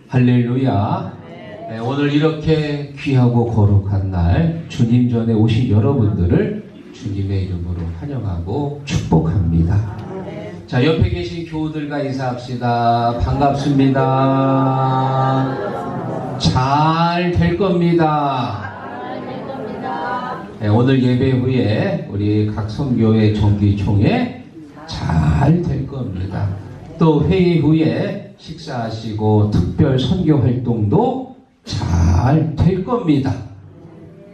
할렐루야. 네, 오늘 이렇게 귀하고 거룩한 날 주님 전에 오신 여러분들을 주님의 이름으로 환영하고 축복합니다. 자, 옆에 계신 교우들과 인사합시다. 반갑습니다. 잘 될 겁니다. 네, 오늘 예배 후에 우리 각 선교회 정기총회 잘 될 겁니다. 또 회의 후에 식사하시고 특별 선교 활동도 잘 될 겁니다.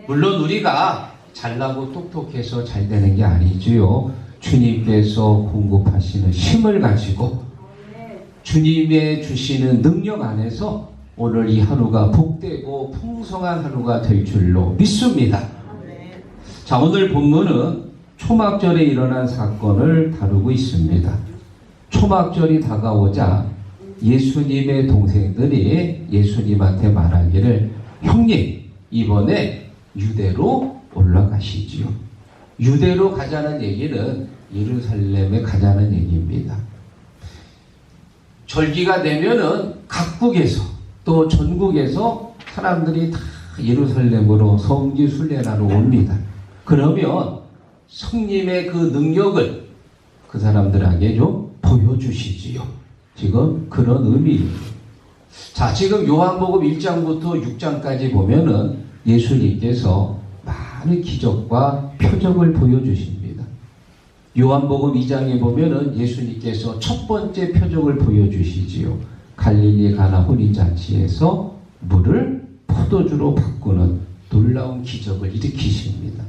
물론 우리가 잘나고 똑똑해서 잘 되는 게 아니지요. 주님께서 공급하시는 힘을 가지고 주님의 주시는 능력 안에서 오늘 이 하루가 복되고 풍성한 하루가 될 줄로 믿습니다. 자, 오늘 본문은 초막절에 일어난 사건을 다루고 있습니다. 초막절이 다가오자 예수님의 동생들이 예수님한테 말하기를, 형님, 이번에 유대로 올라가시지요. 유대로 가자는 얘기는 예루살렘에 가자는 얘기입니다. 절기가 되면은 각국에서 또 전국에서 사람들이 다 예루살렘으로 성지 순례하러 옵니다. 그러면 성님의 그 능력을 그 사람들에게 좀 보여주시지요. 지금 그런 의미입니다. 자, 지금 요한복음 1장부터 6장까지 보면은 예수님께서 많은 기적과 표적을 보여주십니다. 요한복음 2장에 보면은 예수님께서 첫 번째 표적을 보여주시지요. 갈릴리 가나 혼인잔치에서 물을 포도주로 바꾸는 놀라운 기적을 일으키십니다.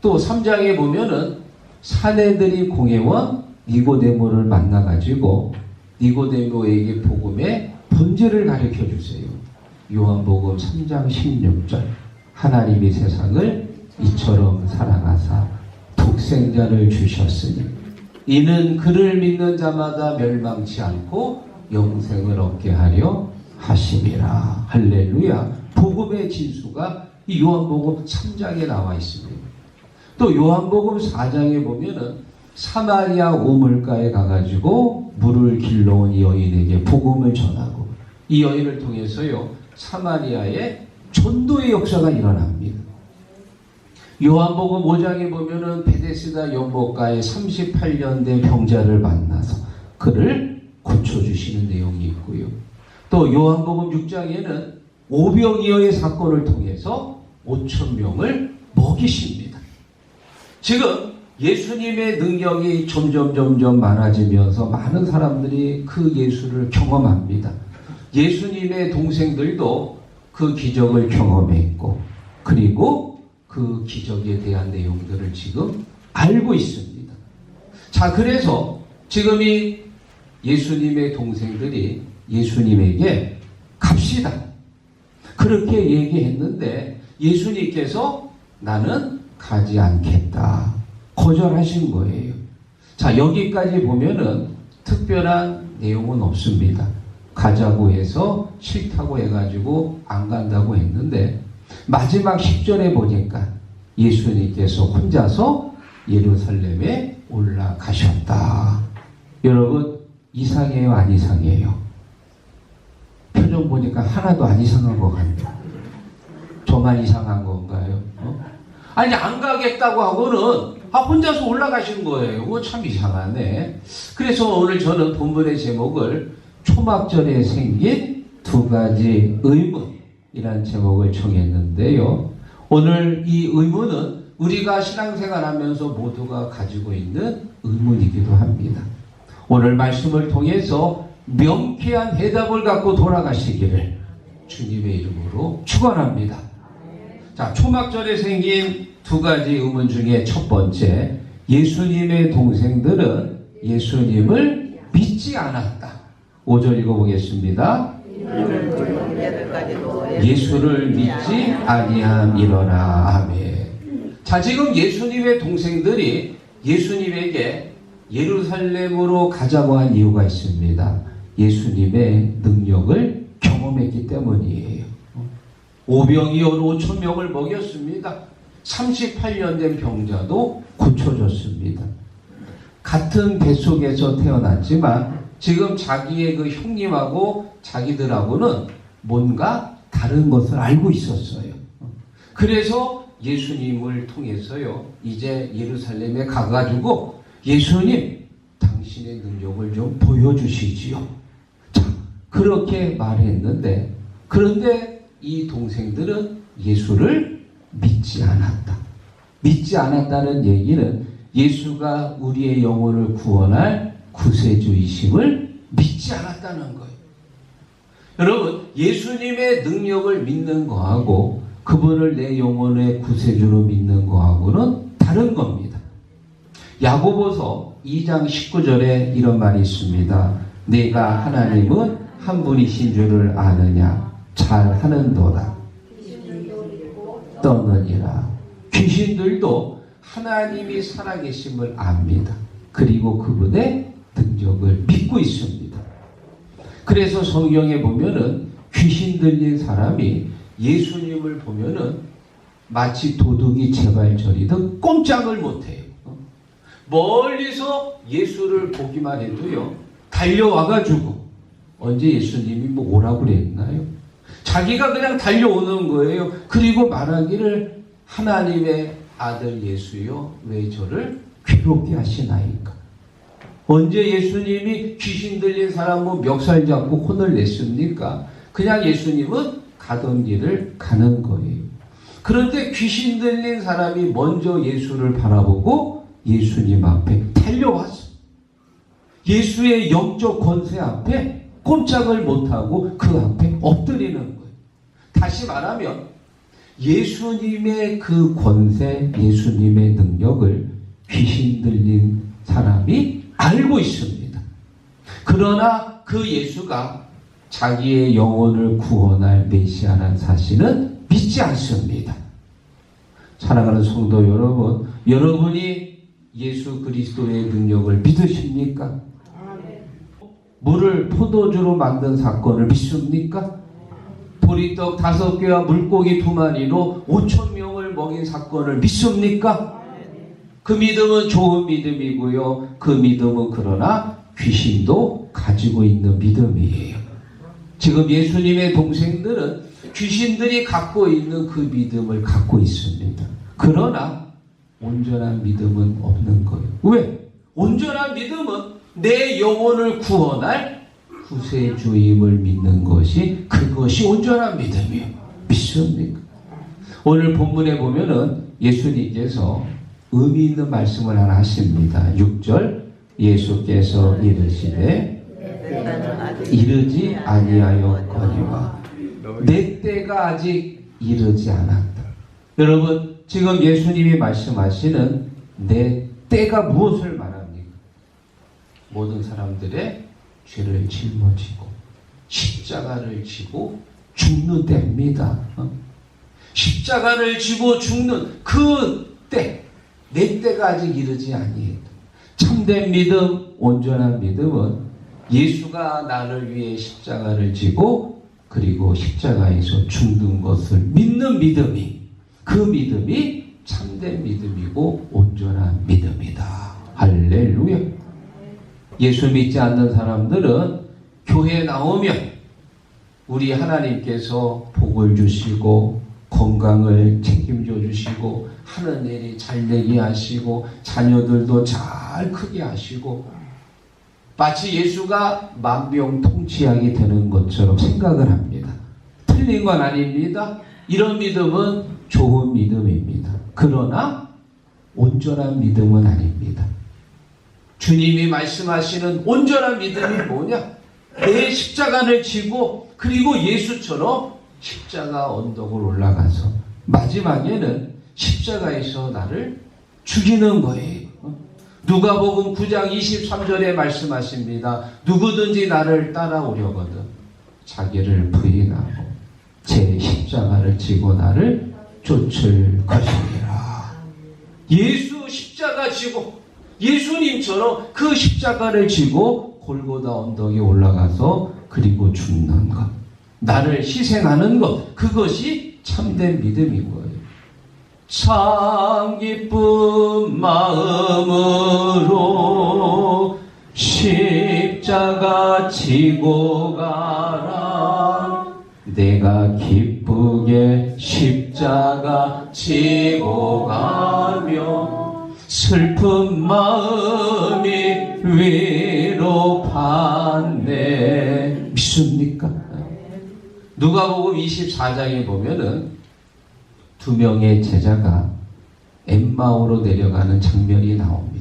또 3장에 보면은 사내들이 공회원 니고데모를 만나가지고 니고데모에게 복음의 본질을 가르쳐 주세요. 요한복음 3장 16절, 하나님이 세상을 이처럼 사랑하사 독생자를 주셨으니 이는 그를 믿는 자마다 멸망치 않고 영생을 얻게 하려 하심이라. 할렐루야. 복음의 진수가 이 요한복음 3장에 나와 있습니다. 또 요한복음 4장에 보면은 사마리아 우물가에 가가지고 물을 길러온 이 여인에게 복음을 전하고 이 여인을 통해서요 사마리아에 전도의 역사가 일어납니다. 요한복음 5장에 보면은 베데스다 연못가에 38년 된 병자를 만나서 그를 고쳐주시는 내용이 있고요. 또 요한복음 6장에는 오병이어의 사건을 통해서 5,000명을 먹이십니다. 지금 예수님의 능력이 점점 많아지면서 많은 사람들이 그 예수를 경험합니다. 예수님의 동생들도 그 기적을 경험했고 그리고 그 기적에 대한 내용들을 지금 알고 있습니다. 자, 그래서 지금 이 예수님의 동생들이 예수님에게 갑시다 그렇게 얘기했는데 예수님께서 나는 가지 않겠다 거절하신 거예요. 자, 여기까지 보면은 특별한 내용은 없습니다. 가자고 해서 싫다고 해가지고 안 간다고 했는데 마지막 10절에 보니까 예수님께서 혼자서 예루살렘에 올라가셨다. 여러분, 이상해요, 안 이상해요? 표정 보니까 하나도 안 이상한 것 같아요. 저만 이상한 건가요? 아니, 안 가겠다고 하고는 혼자서 올라가신 거예요. 그거 참 이상하네. 그래서 오늘 저는 본문의 제목을 초막절에 생긴 두 가지 의문이라는 제목을 정했는데요. 오늘 이 의문은 우리가 신앙생활하면서 모두가 가지고 있는 의문이기도 합니다. 오늘 말씀을 통해서 명쾌한 해답을 갖고 돌아가시기를 주님의 이름으로 축원합니다. 자, 초막절에 생긴 두 가지 의문 중에 첫 번째, 예수님의 동생들은 예수님을 믿지 않았다. 5절 읽어보겠습니다. 예수를 믿지 아니함이러라. 아멘. 자, 지금 예수님의 동생들이 예수님에게 예루살렘으로 가자고 한 이유가 있습니다. 예수님의 능력을 경험했기 때문이에요. 오병이어로 5,000명을 먹였습니다. 38년 된 병자도 고쳐졌습니다. 같은 뱃속에서 태어났지만 지금 자기의 그 형님하고 자기들하고는 뭔가 다른 것을 알고 있었어요. 그래서 예수님을 통해서요, 이제 예루살렘에 가가지고 예수님, 당신의 능력을 좀 보여주시지요. 자, 그렇게 말했는데, 그런데 이 동생들은 예수를 믿지 않았다. 믿지 않았다는 얘기는 예수가 우리의 영혼을 구원할 구세주이심을 믿지 않았다는 거예요. 여러분, 예수님의 능력을 믿는 거하고 그분을 내 영혼의 구세주로 믿는 거하고는 다른 겁니다. 야고보서 2장 19절에 이런 말이 있습니다. 내가 하나님은 한 분이신 줄을 아느냐? 잘하는도다. 떠느니라. 귀신들도 하나님이 살아계심을 압니다. 그리고 그분의 능력을 믿고 있습니다. 그래서 성경에 보면은 귀신 들린 사람이 예수님을 보면은 마치 도둑이 재발절이듯 꼼짝을 못해요. 멀리서 예수를 보기만 해도요, 달려와가지고, 언제 예수님이 뭐 오라고 그랬나요? 자기가 그냥 달려오는 거예요. 그리고 말하기를, 하나님의 아들 예수여, 왜 저를 괴롭게 하시나이까? 언제 예수님이 귀신 들린 사람 뭐 멱살 잡고 혼을 냈습니까? 그냥 예수님은 가던 길을 가는 거예요. 그런데 귀신 들린 사람이 먼저 예수를 바라보고 예수님 앞에 달려왔어. 예수의 영적 권세 앞에 꼼짝을 못하고 그 앞에 엎드리는 거예요. 다시 말하면 예수님의 그 권세, 예수님의 능력을 귀신 들린 사람이 알고 있습니다. 그러나 그 예수가 자기의 영혼을 구원할 메시아라는 사실은 믿지 않습니다. 사랑하는 성도 여러분, 여러분이 예수 그리스도의 능력을 믿으십니까? 물을 포도주로 만든 사건을 믿습니까? 보리떡 5개와 물고기 2마리로 5,000명을 먹인 사건을 믿습니까? 그 믿음은 좋은 믿음이고요. 그 믿음은 그러나 귀신도 가지고 있는 믿음이에요. 지금 예수님의 동생들은 귀신들이 갖고 있는 그 믿음을 갖고 있습니다. 그러나 온전한 믿음은 없는 거예요. 왜? 온전한 믿음은 내 영혼을 구원할 구세주임을 믿는 것이, 그것이 온전한 믿음이에요. 믿습니까? 오늘 본문에 보면은 예수님께서 의미 있는 말씀을 하나 하십니다. 6절, 예수께서 이르시되 이르지 아니하였거니와 내 때가 아직 이르지 않았다. 여러분, 지금 예수님이 말씀하시는 내 때가 무엇을 말합니까? 모든 사람들의 죄를 짊어지고 십자가를 지고 죽는 때입니다. 십자가를 지고 죽는 그 때, 내 때가 아직 이르지 아니했다. 참된 믿음, 온전한 믿음은 예수가 나를 위해 십자가를 지고 그리고 십자가에서 죽는 것을 믿는 믿음이, 그 믿음이 참된 믿음이고 온전한 믿음이다. 할렐루야. 예수 믿지 않는 사람들은 교회에 나오면 우리 하나님께서 복을 주시고 건강을 책임져 주시고 하는 일이 잘 되게 하시고 자녀들도 잘 크게 하시고 마치 예수가 만병통치약이 되는 것처럼 생각을 합니다. 틀린 건 아닙니다. 이런 믿음은 좋은 믿음입니다. 그러나 온전한 믿음은 아닙니다. 주님이 말씀하시는 온전한 믿음이 뭐냐? 내 십자가를 지고 그리고 예수처럼 십자가 언덕을 올라가서 마지막에는 십자가에서 나를 죽이는 거예요. 누가복음 9장 23절에 말씀하십니다. 누구든지 나를 따라오려거든 자기를 부인하고 제 십자가를 지고 나를 쫓을 것이니라. 예수 십자가 지고 예수님처럼 그 십자가를 지고 골고다 언덕에 올라가서 그리고 죽는 것, 나를 희생하는 것, 그것이 참된 믿음인 거예요. 참 기쁜 마음으로 십자가 십자가 지고 가라. 내가 기쁘게 십자가 지고 가며 슬픈 마음이 위로받네. 믿습니까? 누가복음 24장에 보면은 두 명의 제자가 엠마오로 내려가는 장면이 나옵니다.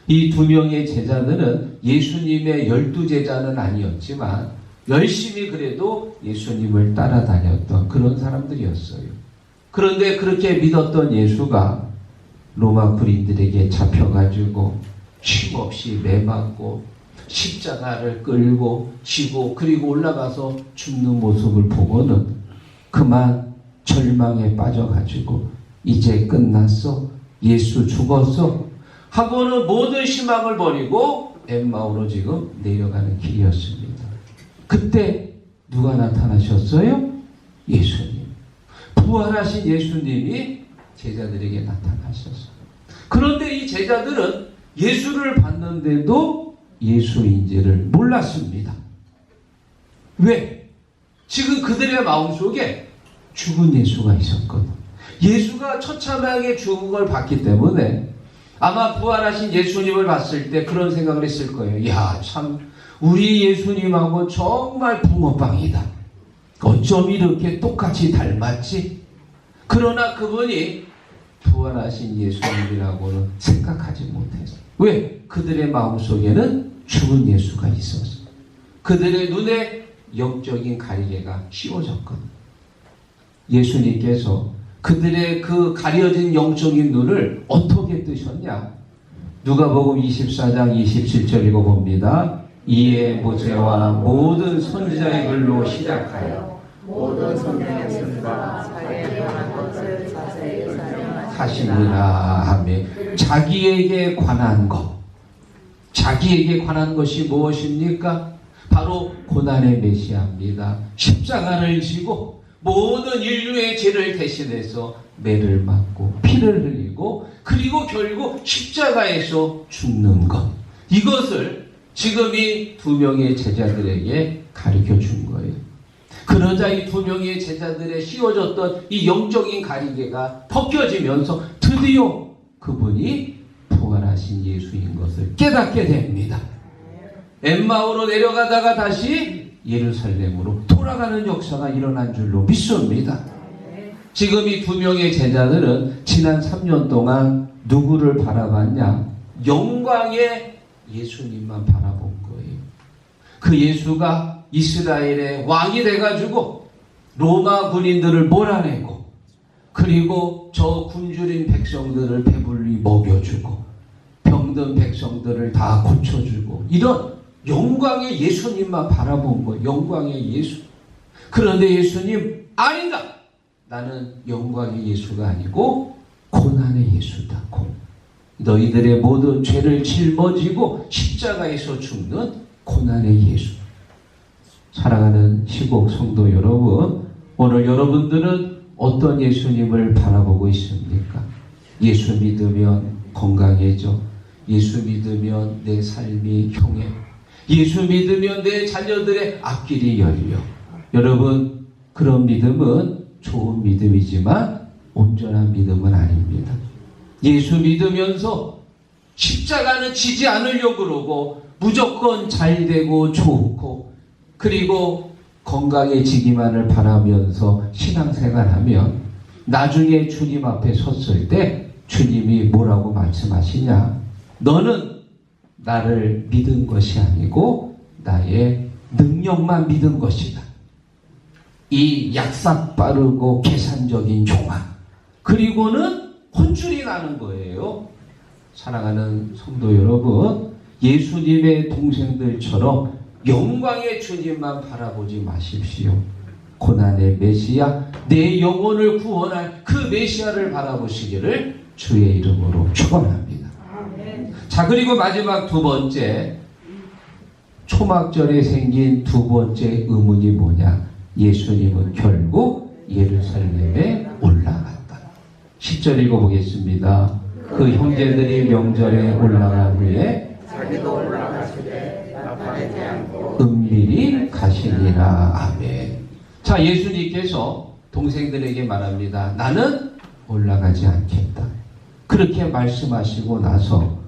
이 두 명의 제자들은 예수님의 12제자는 아니었지만 열심히 그래도 예수님을 따라다녔던 그런 사람들이었어요. 그런데 그렇게 믿었던 예수가 로마 군인들에게 잡혀가지고 쉼없이 매맞고 십자가를 끌고 지고 그리고 올라가서 죽는 모습을 보고는 그만 절망에 빠져가지고 이제 끝났어? 예수 죽었어? 하고는 모든 희망을 버리고 엠마오로 지금 내려가는 길이었습니다. 그때 누가 나타나셨어요? 예수님. 부활하신 예수님이 제자들에게 나타나셨어요. 그런데 이 제자들은 예수를 봤는데도 예수인지를 몰랐습니다. 왜? 지금 그들의 마음속에 죽은 예수가 있었거든. 예수가 처참하게 죽은 걸 봤기 때문에 아마 부활하신 예수님을 봤을 때 그런 생각을 했을 거예요. 야, 참 우리 예수님하고 정말 붕어빵이다. 어쩜 이렇게 똑같이 닮았지? 그러나 그분이 부활하신 예수님이라고는 생각하지 못했어요. 왜? 그들의 마음속에는 죽은 예수가 있었어요. 그들의 눈에 영적인 가리개가 씌워졌거든요. 예수님께서 그들의 그 가려진 영적인 눈을 어떻게 뜨셨냐? 누가복음 24장 27절 읽어봅니다. 이에 모세와 모든 선지자의 글로 시작하여 모든 성경에서가 자기에 관한 것을 자세히 하시니라 하며 자기에게 관한 것. 자기에게 관한 것이 무엇입니까? 바로 고난의 메시아입니다. 십자가를 지고 모든 인류의 죄를 대신해서 매를 맞고 피를 흘리고 그리고 결국 십자가에서 죽는 것. 이것을 지금 이 두 명의 제자들에게 가르쳐 준 거예요. 그러자 이 두 명의 제자들의 씌워졌던 이 영적인 가리개가 벗겨지면서 드디어 그분이 부활하신 예수인 것을 깨닫게 됩니다. 엠마오로 내려가다가 다시 예루살렘으로 돌아가는 역사가 일어난 줄로 믿습니다. 지금 이 두 명의 제자들은 지난 3년 동안 누구를 바라봤냐? 영광의 예수님만 바라본 거예요. 그 예수가 이스라엘의 왕이 돼가지고 로마 군인들을 몰아내고 그리고 저 굶주린 백성들을 배불리 먹여주고 병든 백성들을 다 고쳐주고 이런 영광의 예수님만 바라본 거예요. 영광의 예수. 그런데 예수님 아니다. 나는 영광의 예수가 아니고 고난의 예수다. 너희들의 모든 죄를 짊어지고 십자가에서 죽는 고난의 예수. 사랑하는 시국 성도 여러분, 오늘 여러분들은 어떤 예수님을 바라보고 있습니까? 예수 믿으면 건강해져. 예수 믿으면 내 삶이 형해. 예수 믿으면 내 자녀들의 앞길이 열려. 여러분, 그런 믿음은 좋은 믿음이지만 온전한 믿음은 아닙니다. 예수 믿으면서 십자가는 지지 않으려고 그러고 무조건 잘 되고 좋고 그리고 건강해지기만을 바라면서 신앙생활하면 나중에 주님 앞에 섰을 때 주님이 뭐라고 말씀하시냐? 너는 나를 믿은 것이 아니고 나의 능력만 믿은 것이다. 이 약삭 빠르고 계산적인 종아. 그리고는 혼쭐이 나는 거예요. 사랑하는 성도 여러분, 예수님의 동생들처럼 영광의 주님만 바라보지 마십시오. 고난의 메시아, 내 영혼을 구원할 그 메시아를 바라보시기를 주의 이름으로 축원합니다. 자, 그리고 마지막 두 번째, 초막절에 생긴 두 번째 의문이 뭐냐? 예수님은 결국 예루살렘에 올라갔다. 10절 읽어보겠습니다. 그 형제들이 명절에 올라간 후에 자기도 올라가시되 말하지 않고 은밀히 가시리라. 아멘. 자, 예수님께서 동생들에게 말합니다. 나는 올라가지 않겠다. 그렇게 말씀하시고 나서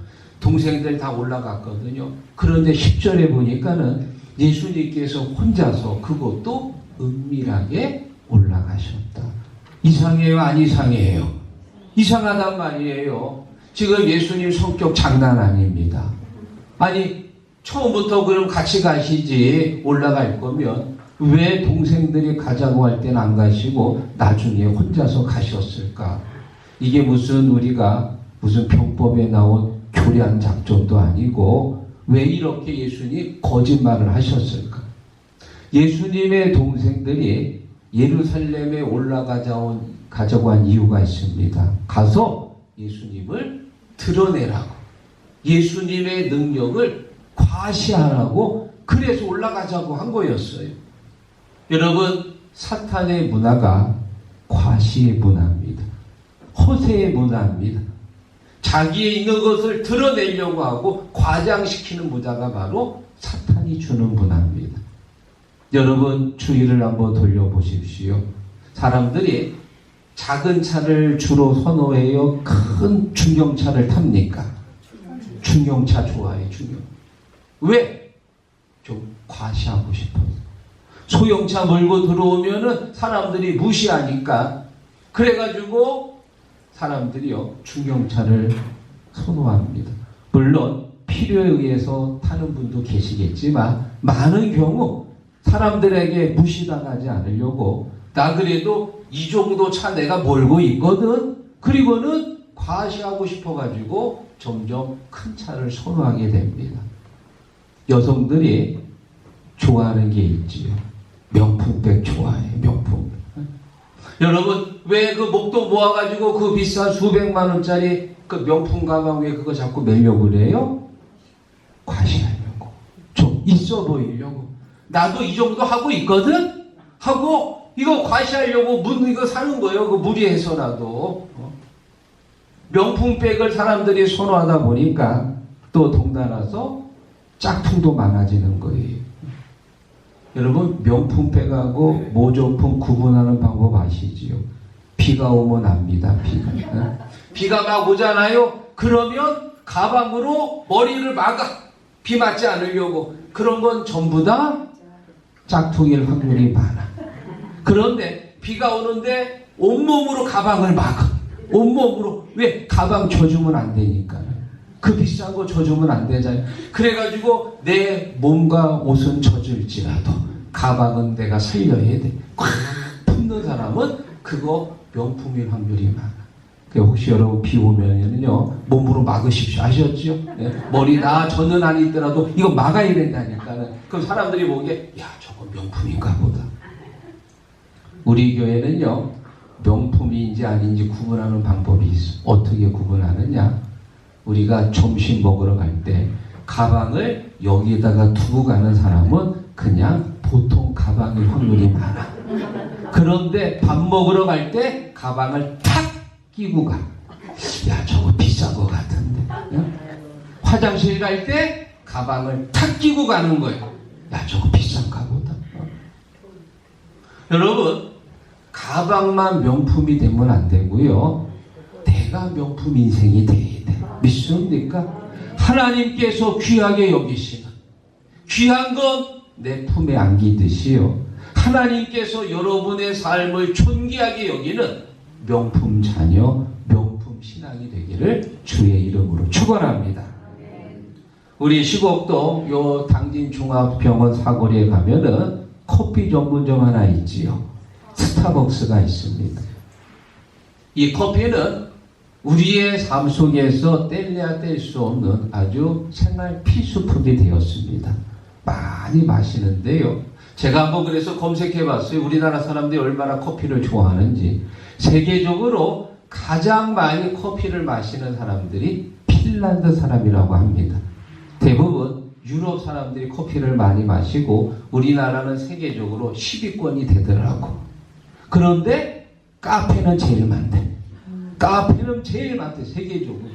동생들 다 올라갔거든요. 그런데 10절에 보니까는 예수님께서 혼자서 그것도 은밀하게 올라가셨다. 이상해요? 안 이상해요? 이상하단 말이에요. 지금 예수님 성격 장난 아닙니다. 아니 처음부터 그럼 같이 가시지 올라갈 거면 왜 동생들이 가자고 할 때는 안 가시고 나중에 혼자서 가셨을까? 이게 무슨 우리가 무슨 병법에 나온 교리한 작전도 아니고 왜 이렇게 예수님 거짓말을 하셨을까? 예수님의 동생들이 예루살렘에 가자고 한 이유가 있습니다. 가서 예수님을 드러내라고, 예수님의 능력을 과시하라고, 그래서 올라가자고 한 거였어요. 여러분, 사탄의 문화가 과시의 문화입니다. 허세의 문화입니다. 자기에 있는 것을 드러내려고 하고 과장시키는 문화가 바로 사탄이 주는 문화입니다. 여러분, 주의를 한번 돌려보십시오. 사람들이 작은 차를 주로 선호해요? 큰 중형차를 탑니까? 중형차 좋아해요. 중형. 왜? 좀 과시하고 싶어요. 소형차 몰고 들어오면은 사람들이 무시하니까, 그래가지고 사람들이요 중형차를 선호합니다. 물론 필요에 의해서 타는 분도 계시겠지만 많은 경우 사람들에게 무시당하지 않으려고 나 그래도 이 정도 차 내가 몰고 있거든, 그리고는 과시하고 싶어가지고 점점 큰 차를 선호하게 됩니다. 여성들이 좋아하는 게 있지요. 명품백 좋아해. 명품. 여러분, 왜 그 목돈 모아가지고 그 비싼 수백만 원짜리 그 명품 가방 왜 그거 자꾸 매려고 그래요? 과시하려고. 좀 있어 보이려고. 나도 이 정도 하고 있거든? 하고 이거 과시하려고 이거 사는 거예요. 그 무리해서라도. 명품백을 사람들이 선호하다 보니까 또 동달아서 짝퉁도 많아지는 거예요. 여러분, 명품백하고 모조품 구분하는 방법 아시지요? 비가 오면 압니다. 비가 막 오잖아요. 그러면 가방으로 머리를 막아. 비 맞지 않으려고. 그런 건 전부 다 짝퉁일 확률이 많아. 그런데 비가 오는데 온몸으로 가방을 막아. 온몸으로. 왜? 가방 젖으면 안 되니까. 그 비싼 거 젖으면 안 되잖아요. 그래가지고 내 몸과 옷은 젖을지라도 가방은 내가 살려야 돼. 꽉 품는 사람은 그거 명품일 확률이 많아. 혹시 여러분 비 오면은요 몸으로 막으십시오. 아셨죠? 네? 머리 나 저는 아니더라도 이거 막아야 된다니까는. 그럼 사람들이 보기에 야 저거 명품인가 보다. 우리 교회는요 명품인지 아닌지 구분하는 방법이 있어. 어떻게 구분하느냐? 우리가 점심 먹으러 갈 때 가방을 여기에다가 두고 가는 사람은 그냥 보통 가방일 확률이 많아. 그런데 밥 먹으러 갈 때 가방을 탁 끼고 가. 야 저거 비싼 거 같은데. 응? 화장실 갈 때 가방을 탁 끼고 가는 거예요. 야 저거 비싼가 보다. 여러분, 가방만 명품이 되면 안 되고요. 내가 명품 인생이 돼야 돼. 믿습니까? 하나님께서 귀하게 여기시는, 귀한 건 내 품에 안기듯이요, 하나님께서 여러분의 삶을 존귀하게 여기는 명품 자녀, 명품 신앙이 되기를 주의 이름으로 축원합니다. 우리 시곡동 요 당진 종합병원 사거리에 가면은 커피 전문점 하나 있지요. 스타벅스가 있습니다. 이 커피는 우리의 삶 속에서 뗄래야 뗄 수 없는 아주 생활 필수품이 되었습니다. 많이 마시는데요. 제가 한번 그래서 검색해 봤어요. 우리나라 사람들이 얼마나 커피를 좋아하는지. 세계적으로 가장 많이 커피를 마시는 사람들이 핀란드 사람이라고 합니다. 대부분 유럽 사람들이 커피를 많이 마시고 우리나라는 세계적으로 10위권이 되더라고. 그런데 카페는 제일 많대. 카페는 제일 많대, 세계적으로.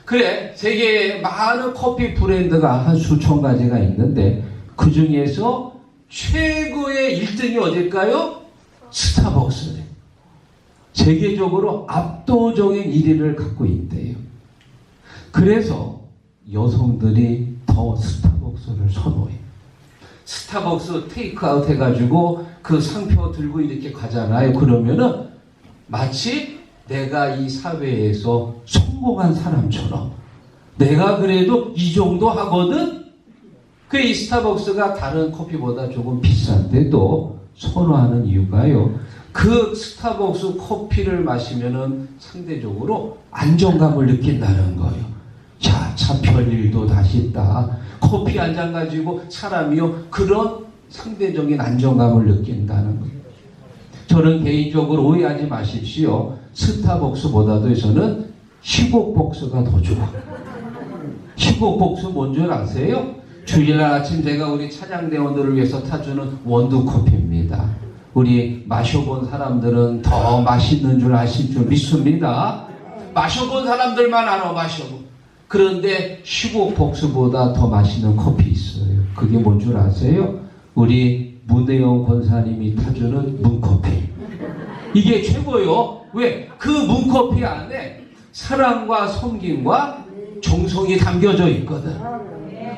그래, 세계에 많은 커피 브랜드가 한 수천 가지가 있는데 그 중에서 최고의 1등이 어딜까요? 스타벅스래. 세계적으로 압도적인 1위를 갖고 있대요. 그래서 여성들이 더 스타벅스를 선호해. 스타벅스 테이크아웃 해가지고 그 상표 들고 이렇게 가잖아요. 그러면은 마치 내가 이 사회에서 성공한 사람처럼 내가 그래도 이 정도 하거든? 그 이 스타벅스가 다른 커피보다 조금 비싼데도 선호하는 이유가요. 그 스타벅스 커피를 마시면은 상대적으로 안정감을 느낀다는 거예요. 자, 참 별일도 다시 있다. 커피 한 잔 가지고 사람이요. 그런 상대적인 안정감을 느낀다는 거예요. 저는 개인적으로 오해하지 마십시오. 스타벅스보다도 저는 시곡벅스가 더 좋아. 시곡벅스 뭔 줄 아세요? 주일날 아침 제가 우리 찬양대원들을 위해서 타주는 원두커피입니다. 우리 마셔본 사람들은 더 맛있는 줄 아실 줄 믿습니다. 마셔본 사람들만 알아, 마셔본. 그런데 시곡벅스보다 더 맛있는 커피 있어요. 그게 뭔 줄 아세요? 우리 문혜영 권사님이 타주는 문커피. 이게 최고요. 왜? 그 문커피 안에 사랑과 섬김과 정성이 담겨져 있거든.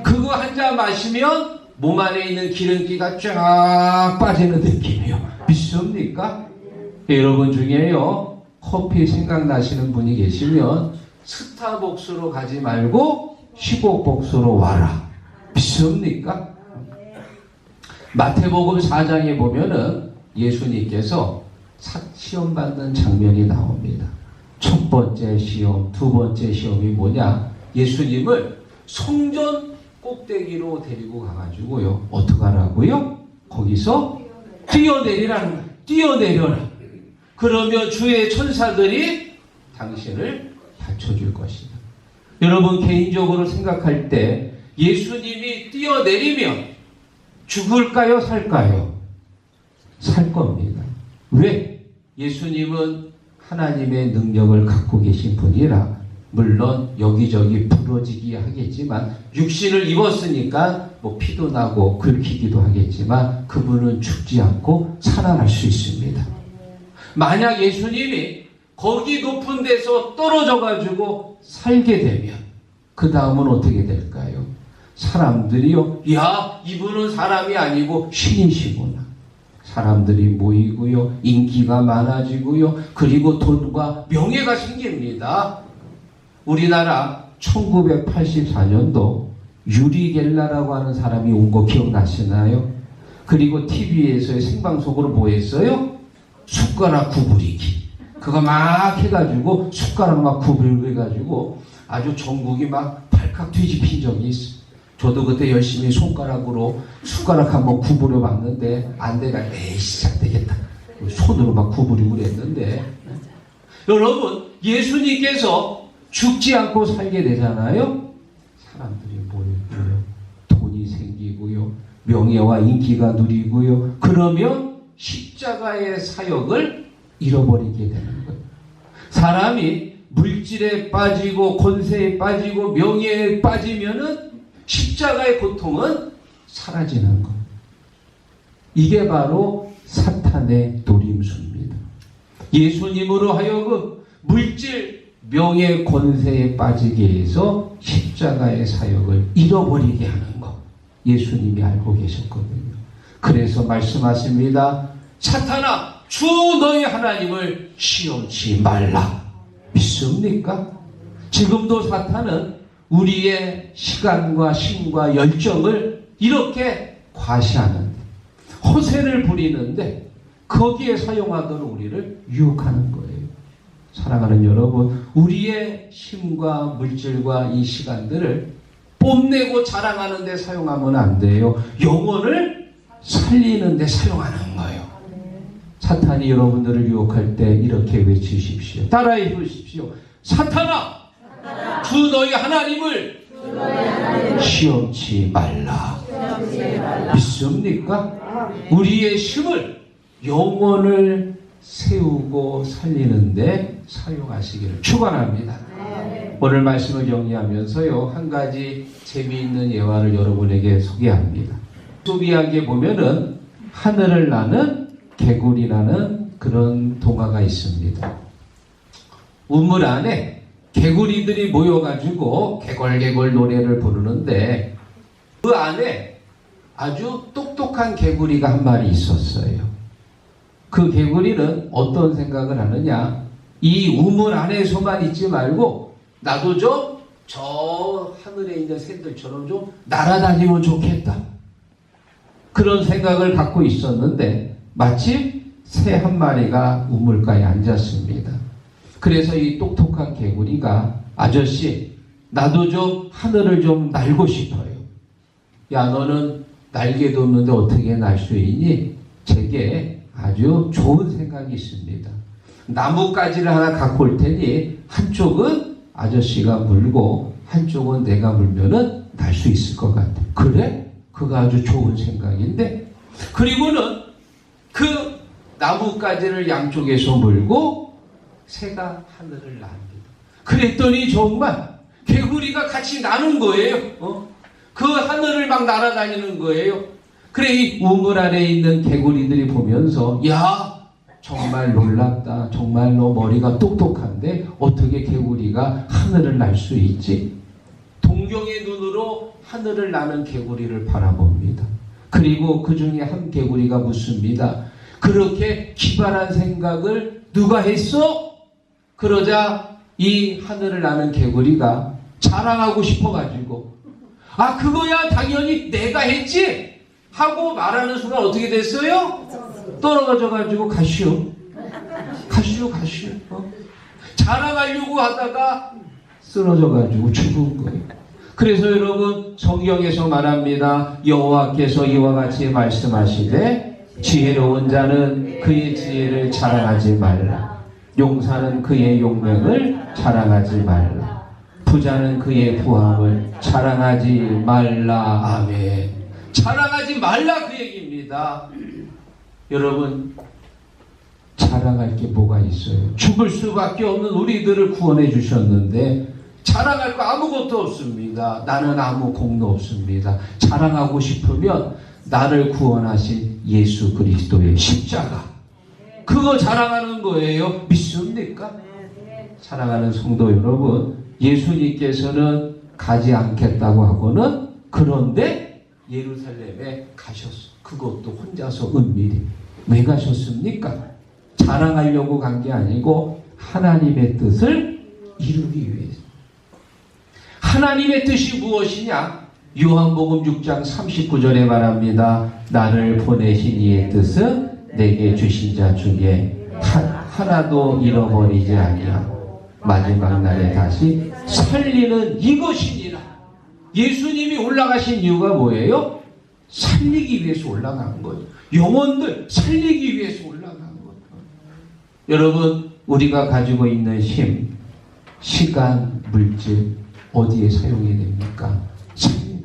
그거 한 잔 마시면 몸 안에 있는 기름기가 쫙 빠지는 느낌이에요. 믿습니까? 여러분 중에요, 커피 생각나시는 분이 계시면 스타벅스로 가지 말고 시곡벅스로 와라. 믿습니까? 마태복음 4장에 보면은 예수님께서 시험 받는 장면이 나옵니다. 첫 번째 시험, 두 번째 시험이 뭐냐? 예수님을 성전 꼭대기로 데리고 가가지고요. 어떡하라고요? 거기서 뛰어내리라는 거예요. 뛰어내려라. 그러면 주의 천사들이 당신을 받쳐줄 것이다. 여러분 개인적으로 생각할 때 예수님이 뛰어내리면 죽을까요? 살까요? 살 겁니다. 왜? 예수님은 하나님의 능력을 갖고 계신 분이라 물론 여기저기 부러지기 하겠지만 육신을 입었으니까 뭐 피도 나고 긁히기도 하겠지만 그분은 죽지 않고 살아날 수 있습니다. 만약 예수님이 거기 높은 데서 떨어져 가지고 살게 되면 그 다음은 어떻게 될까요? 사람들이요, 야, 이분은 사람이 아니고 신이시구나. 사람들이 모이고요, 인기가 많아지고요, 그리고 돈과 명예가 생깁니다. 우리나라 1984년도 유리 겔라라고 하는 사람이 온 거 기억나시나요? 그리고 TV에서의 생방송으로 뭐 했어요? 숟가락 구부리기. 그거 막 해가지고 숟가락 막 구부려가지고 아주 전국이 막 발칵 뒤집힌 적이 있어요. 저도 그때 열심히 손가락으로 숟가락 한번 구부려 봤는데 안 돼가 에이씨 안 되겠다. 손으로 막 구부리고 그랬는데 여러분 예수님께서 죽지 않고 살게 되잖아요. 사람들이 모이고요. 돈이 생기고요. 명예와 인기가 누리고요. 그러면 십자가의 사역을 잃어버리게 되는 거예요. 사람이 물질에 빠지고 권세에 빠지고 명예에 빠지면은 십자가의 고통은 사라지는 거예요. 이게 바로 사탄의 노림수입니다. 예수님으로 하여금 물질, 명예, 권세에 빠지게 해서 십자가의 사역을 잃어버리게 하는 것. 예수님이 알고 계셨거든요. 그래서 말씀하십니다. 사탄아, 주 너희 하나님을 시험치 말라. 믿습니까? 지금도 사탄은 우리의 시간과 힘과 열정을 이렇게 과시하는데, 허세를 부리는데 거기에 사용하도록 우리를 유혹하는 거예요. 사랑하는 여러분, 우리의 힘과 물질과 이 시간들을 뽐내고 자랑하는 데 사용하면 안 돼요. 영혼을 살리는 데 사용하는 거예요. 사탄이 여러분들을 유혹할 때 이렇게 외치십시오. 따라해 보십시오. 사탄아, 주 너희 하나님을 시험치 말라. 믿습니까? 우리의 힘을 영혼을 세우고 살리는데 사용하시기를 축원합니다. 오늘 말씀을 정리하면서요, 한 가지 재미있는 예화를 여러분에게 소개합니다. 소비하게 보면은 하늘을 나는 개구리라는 그런 동화가 있습니다. 우물 안에 개구리들이 모여가지고 개걸개걸 노래를 부르는데 그 안에 아주 똑똑한 개구리가 한 마리 있었어요. 그 개구리는 어떤 생각을 하느냐, 이 우물 안에서만 있지 말고 나도 좀 저 하늘에 있는 새들처럼 좀 날아다니면 좋겠다, 그런 생각을 갖고 있었는데 마침 새 한 마리가 우물가에 앉았습니다. 그래서 이 똑똑한 개구리가, 아저씨, 나도 좀 하늘을 좀 날고 싶어요. 야, 너는 날개도 없는데 어떻게 날 수 있니? 제게 아주 좋은 생각이 있습니다. 나뭇가지를 하나 갖고 올 테니 한쪽은 아저씨가 물고 한쪽은 내가 물면은 날 수 있을 것 같아. 그래? 그거 아주 좋은 생각인데. 그리고는 그 나뭇가지를 양쪽에서 물고 새가 하늘을 납니다. 그랬더니 정말 개구리가 같이 나는 거예요. 그 하늘을 막 날아다니는 거예요. 그래, 이 우물 안에 있는 개구리들이 보면서, 야, 정말 놀랍다. 정말 너 머리가 똑똑한데 어떻게 개구리가 하늘을 날 수 있지? 동경의 눈으로 하늘을 나는 개구리를 바라봅니다. 그리고 그 중에 한 개구리가 묻습니다. 그렇게 기발한 생각을 누가 했어? 그러자 이 하늘을 나는 개구리가 자랑하고 싶어가지고, 아, 그거야 당연히 내가 했지 하고 말하는 순간 어떻게 됐어요? 떨어져가지고 가시오. 자랑하려고 하다가 쓰러져가지고 죽은 거예요. 그래서 여러분, 성경에서 말합니다. 여호와께서 이와 같이 말씀하시되 지혜로운 자는 그의 지혜를 자랑하지 말라. 용사는 그의 용맹을 자랑하지 말라. 부자는 그의 부함을 자랑하지 말라. 아멘. 자랑하지 말라, 그 얘기입니다. 여러분, 자랑할 게 뭐가 있어요? 죽을 수밖에 없는 우리들을 구원해 주셨는데 자랑할 거 아무것도 없습니다. 나는 아무 공로 없습니다. 자랑하고 싶으면 나를 구원하신 예수 그리스도의 십자가, 그거 자랑하는 거예요. 믿습니까? 사랑하는 성도 여러분, 예수님께서는 가지 않겠다고 하고는, 그런데 예루살렘에 가셨어. 그것도 혼자서 은밀히. 왜 가셨습니까? 자랑하려고 간 게 아니고 하나님의 뜻을 이루기 위해서. 하나님의 뜻이 무엇이냐? 요한복음 6장 39절에 말합니다. 나를 보내신 이의 뜻은 내게 주신 자 중에 하나도 잃어버리지 아니하고 마지막 날에 다시 살리는 이것이니라. 예수님이 올라가신 이유가 뭐예요? 살리기 위해서 올라간 거예요. 영혼들 살리기 위해서 올라간 거예요. 여러분, 우리가 가지고 있는 힘, 시간, 물질 어디에 사용이 됩니까? 살리는.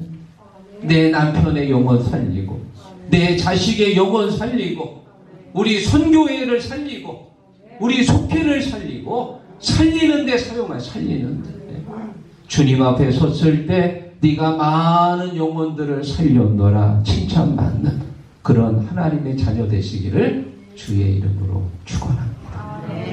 내 남편의 영혼 살리고, 내 자식의 영혼 살리고, 우리 선교회를 살리고, 우리 속회를 살리고, 살리는 데 사용할, 살리는 데. 주님 앞에 섰을 때 네가 많은 영혼들을 살렸노라 칭찬받는 그런 하나님의 자녀 되시기를 주의 이름으로 축원합니다.